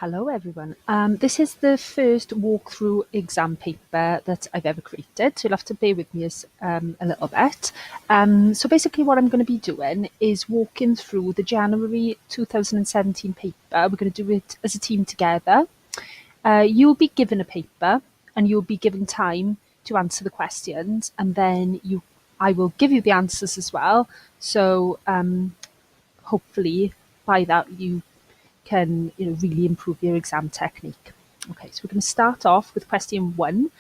Hello everyone. This is the first walkthrough exam paper that I've ever created, so you'll have to bear with me a little bit. So basically what I'm going to be doing is walking through the January 2017 paper. We're going to do it as a team together. You'll be given a paper and you'll be given time to answer the questions, and then I will give you the answers as well. So hopefully by that you can really improve your exam technique. Okay, so we're going to start off with question 1.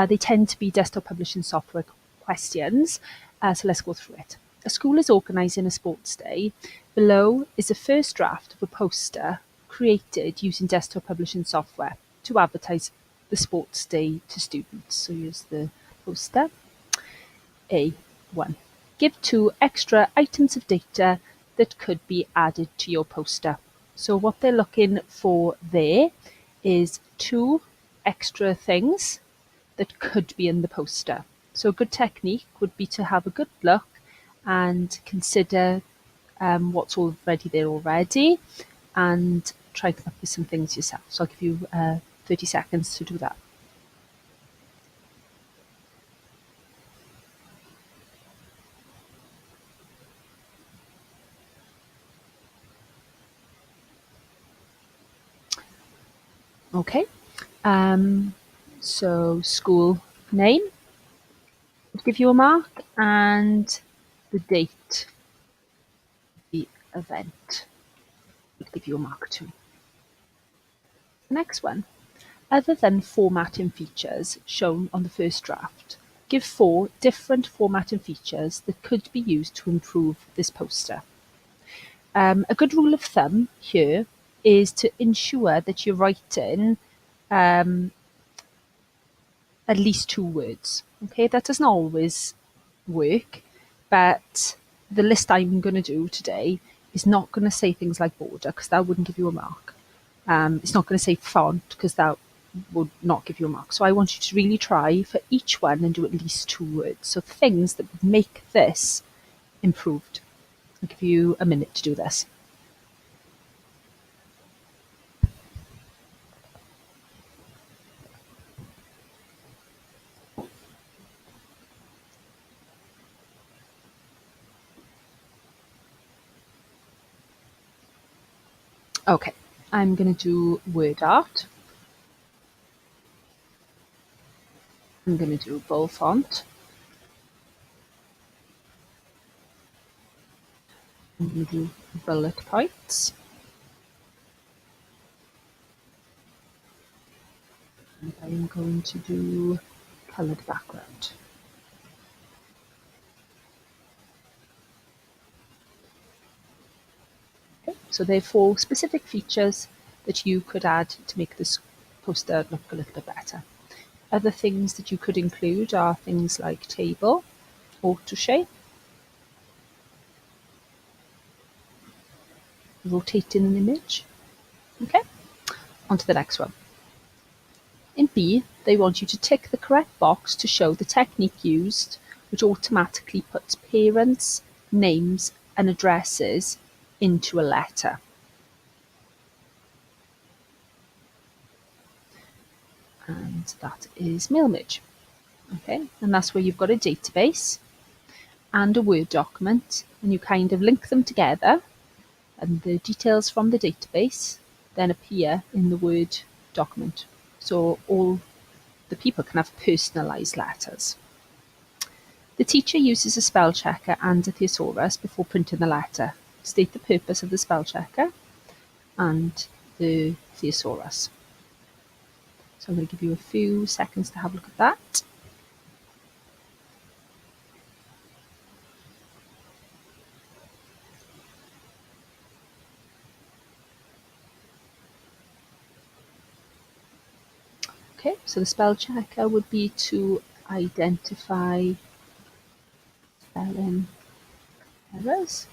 They tend to be desktop publishing software questions, so let's go through it. A school is organising a sports day. Below is a first draft of a poster created using desktop publishing software to advertise the sports day to students. So here's the poster. A1. Give 2 extra items of data that could be added to your poster. So what they're looking for there is 2 extra things that could be in the poster. So a good technique would be to have a good look and consider what's already there already and try to come up with some things yourself. So I'll give you 30 seconds to do that. Okay, so school name would give you a mark, and the date of the event would give you a mark too. The next one, other than formatting features shown on the first draft, give 4 different formatting features that could be used to improve this poster. A good rule of thumb here is to ensure that you're writing at least 2 words. Okay, that doesn't always work, but the list I'm going to do today is not going to say things like border because that wouldn't give you a mark. It's not going to say font because that would not give you a mark. So I want you to really try for each one and do at least 2 words. So things that would make this improved. I'll give you a minute to do this. Okay, I'm going to do word art. I'm going to do bold font. I'm going to do bullet points. And I'm going to do coloured background. Okay, so there are 4 specific features that you could add to make this poster look a little bit better. Other things that you could include are things like table, auto shape, rotating an image. Okay, on to the next one. In B, they want you to tick the correct box to show the technique used, which automatically puts parents' names and addresses into a letter. And that is Mailmerge. Okay, and that's where you've got a database and a Word document, and you kind of link them together, and the details from the database then appear in the Word document. So all the people can have personalised letters. The teacher uses a spell checker and a thesaurus before printing the letter. State the purpose of the spell checker and the thesaurus. So I'm going to give you a few seconds to have a look at that. Okay, so the spell checker would be to identify spelling errors.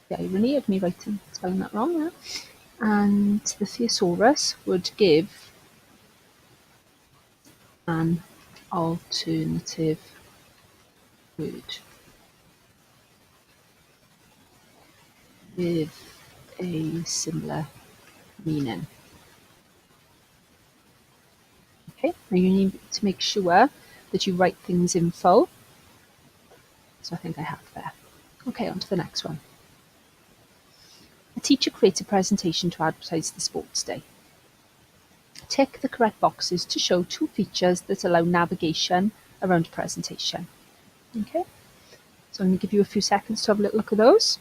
The irony of me spelling that wrong now. And the thesaurus would give an alternative word with a similar meaning. Okay, now you need to make sure that you write things in full. So I think I have there. Okay, on to the next one. A teacher creates a presentation to advertise the sports day. Tick the correct boxes to show 2 features that allow navigation around a presentation. Okay, so I'm going to give you a few seconds to have a little look at those.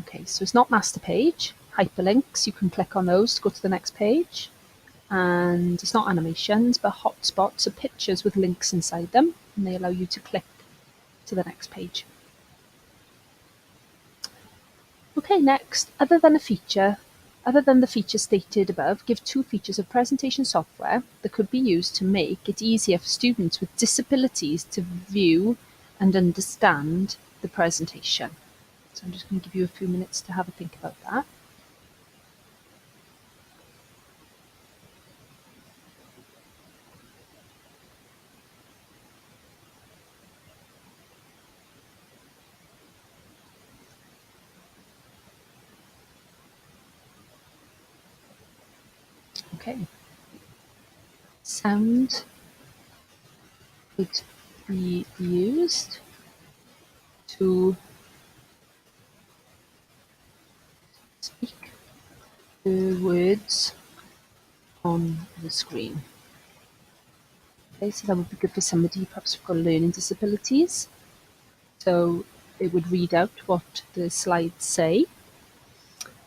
Okay, so it's not master page. Hyperlinks, you can click on those to go to the next page. And it's not animations, but hotspots are pictures with links inside them, and they allow you to click to the next page. Okay, next, other than the feature stated above, give 2 features of presentation software that could be used to make it easier for students with disabilities to view and understand the presentation. So I'm just going to give you a few minutes to have a think about that. Okay. Sound could be used to speak the words on the screen. Okay, so that would be good for somebody perhaps who've got learning disabilities. So it would read out what the slides say.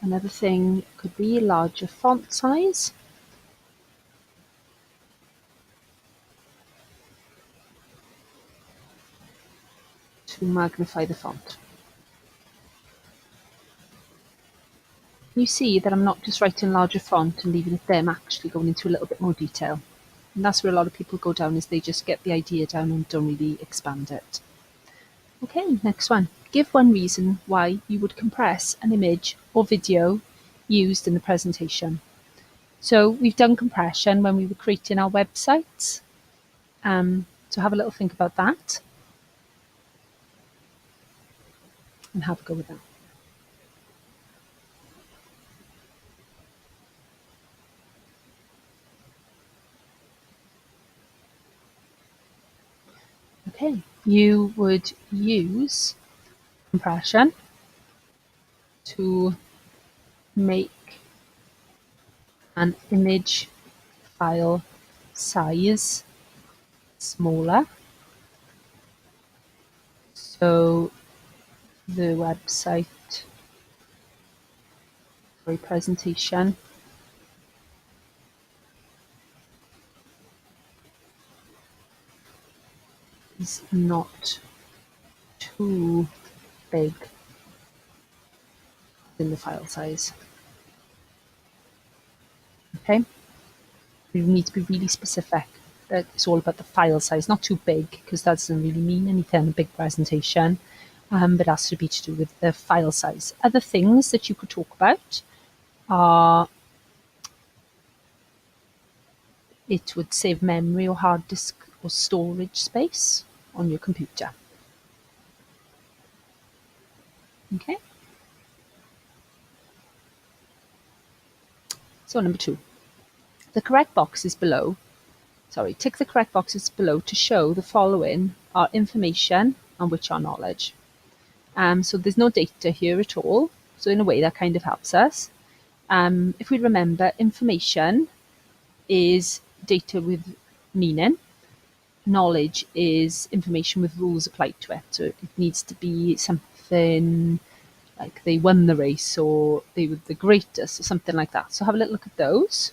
Another thing could be larger font size. To magnify the font. You see that I'm not just writing larger font and leaving it there, I'm actually going into a little bit more detail. And that's where a lot of people go down, is they just get the idea down and don't really expand it. Okay, next one. Give 1 reason why you would compress an image or video used in the presentation. So we've done compression when we were creating our websites. So have a little think about that and have a go with that. Okay, you would use compression to make an image file size smaller, so the website for a presentation is not too big in the file size. Okay, you need to be really specific that it's all about the file size, not too big, because that doesn't really mean anything in a big presentation, but it has to be to do with the file size. Other things that you could talk about are it would save memory or hard disk or storage space on your computer. Okay. So number 2, the correct boxes below, tick the correct boxes below to show the following are information and which are knowledge. So there's no data here at all. So in a way that kind of helps us. If we remember, information is data with meaning. Knowledge is information with rules applied to it. So it needs to be something like they won the race or they were the greatest or something like that. So have a little look at those.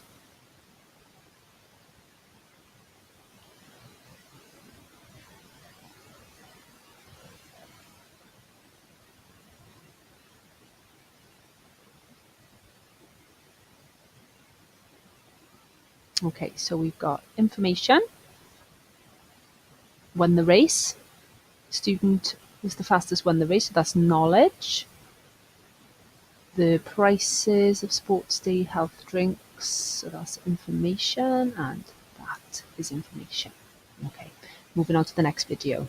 Okay, so we've got information, won the race, student was the fastest, won the race, so that's knowledge. The prices of sports day health drinks, so that's information, and that is information. Okay, moving on to the next video.